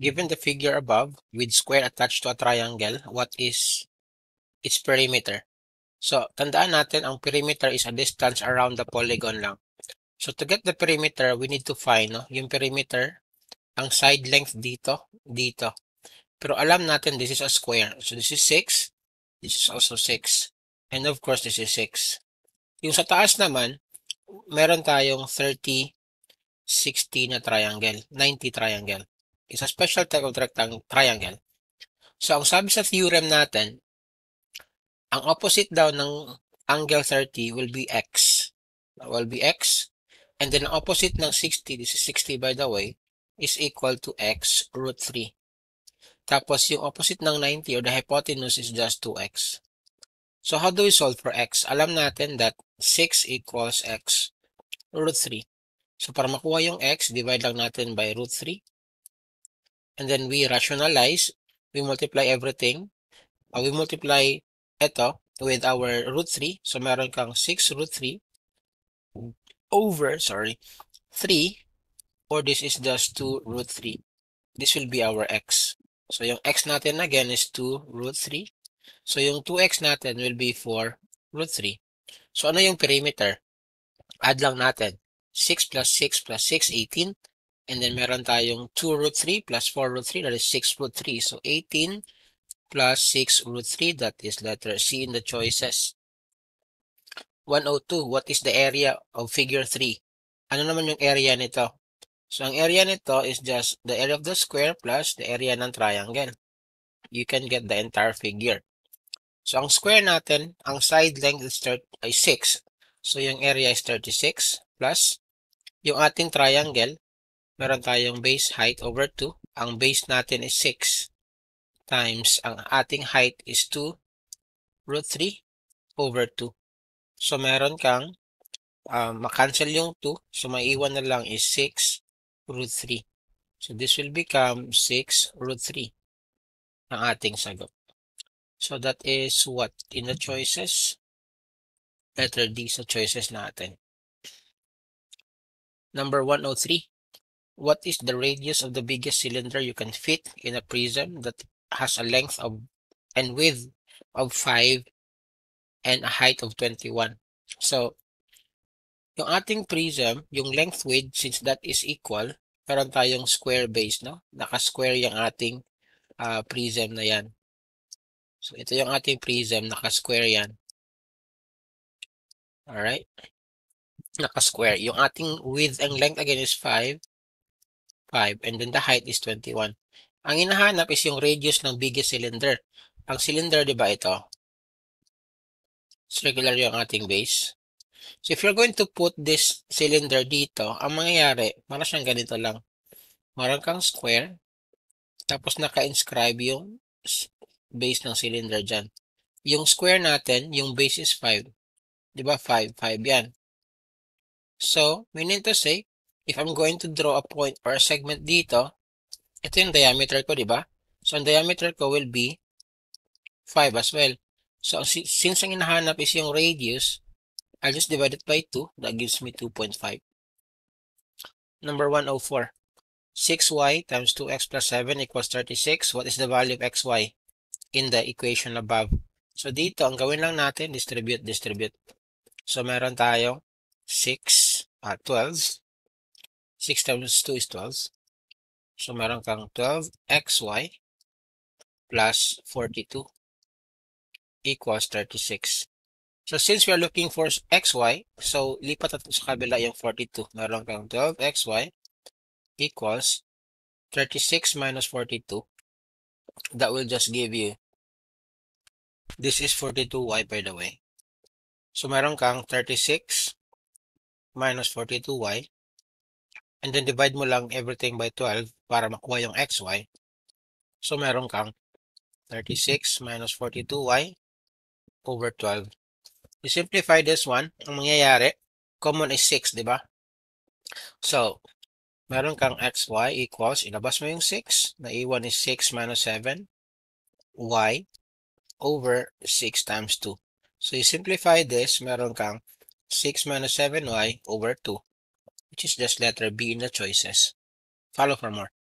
Given the figure above with square attached to a triangle, what is its perimeter? So, tandaan natin ang perimeter is a distance around the polygon lang. So, to get the perimeter, we need to find yung perimeter, ang side length dito, dito. Pero alam natin this is a square. So, this is 6. This is also 6. And of course, this is 6. Yung sa taas naman, meron tayong 30, 60 na triangle, 90 triangle. It's a special type of triangle. So, ang sabi sa theorem natin, ang opposite daw ng angle 30 will be x. Will be x. And then, ang opposite ng 60, this is 60 by the way, is equal to x root 3. Tapos, yung opposite ng 90 or the hypotenuse is just 2x. So, how do we solve for x? Alam natin that 6 equals x root 3. So, para makuha yung x, divide lang natin by root 3. And then, we rationalize. We multiply everything. We multiply ito with our root 3. So, meron kang 6 root 3 over, 3. Or this is just 2 root 3. This will be our x. So, yung x natin again is 2 root 3. So, yung 2x natin will be 4 root 3. So, ano yung perimeter? Add lang natin. 6 plus 6 plus 6, 18. And then, meron tayong 2 root 3 plus 4 root 3. That is 6 root 3. So, 18 plus 6 root 3. That is letter C in the choices. 102. What is the area of figure 3? Ano naman yung area nito? So, ang area nito is just the area of the square plus the area ng triangle. You can get the entire figure. So, ang square natin, ang side length is 6. So, yung area is 36 plus yung ating triangle, meron tayong base height over 2. Ang base natin is 6 times ang ating height is 2 root 3 over 2. So, meron kang makancel yung 2. So, maiiwan na lang is 6 root 3. So, this will become 6 root 3 ang ating sagot. So, that is what in the choices? Letter D sa choices natin. Number 103. What is the radius of the biggest cylinder you can fit in a prism that has a length of and width of 5 and a height of 21? So, yung ating prism, yung length width, since that is equal, meron tayong square base, no? Naka-square yung ating prism na yan. So, ito yung ating prism, naka-square yan. Alright? Naka-square. Yung ating width and length again is 5, and then the height is 21. Ang hinahanap is yung radius ng biggest cylinder. Ang cylinder, di ba ito? Circular yung ating base. So, if you're going to put this cylinder dito, ang mangyayari, para siyang ganito lang. Meron kang square, tapos naka-inscribe yung base ng cylinder dyan. Yung square natin, yung base is 5. Di ba? 5 yan. So, meaning to say, if I'm going to draw a point or a segment dito, ito yung diameter ko, di ba? So, ang diameter ko will be 5 as well. So, since ang hinahanap is yung radius, I'll just divide it by 2. That gives me 2.5. Number 104. 6y times 2x plus 7 equals 36. What is the value of xy in the equation above? So, dito, ang gawin lang natin, distribute. So, meron tayong 12. 6 times 2 is 12. So, meron kang 12xy plus 42 equals 36. So, since we are looking for xy, so lipat natin sa kabila yung 42. Meron kang 12xy equals 36 minus 42. That will just give you, this is 42y by the way. So, meron kang 36 minus 42y. And then, divide mo lang everything by 12 para makuha yung xy. So, meron kang 36 minus 42y over 12. You simplify this one, ang mangyayari, common is 6, di ba? So, meron kang xy equals, ilabas mo yung 6, naiwan is 6 minus 7, y over 6 times 2. So, you simplify this, meron kang 6 minus 7y over 2, which is just letter B in the choices. Follow for more.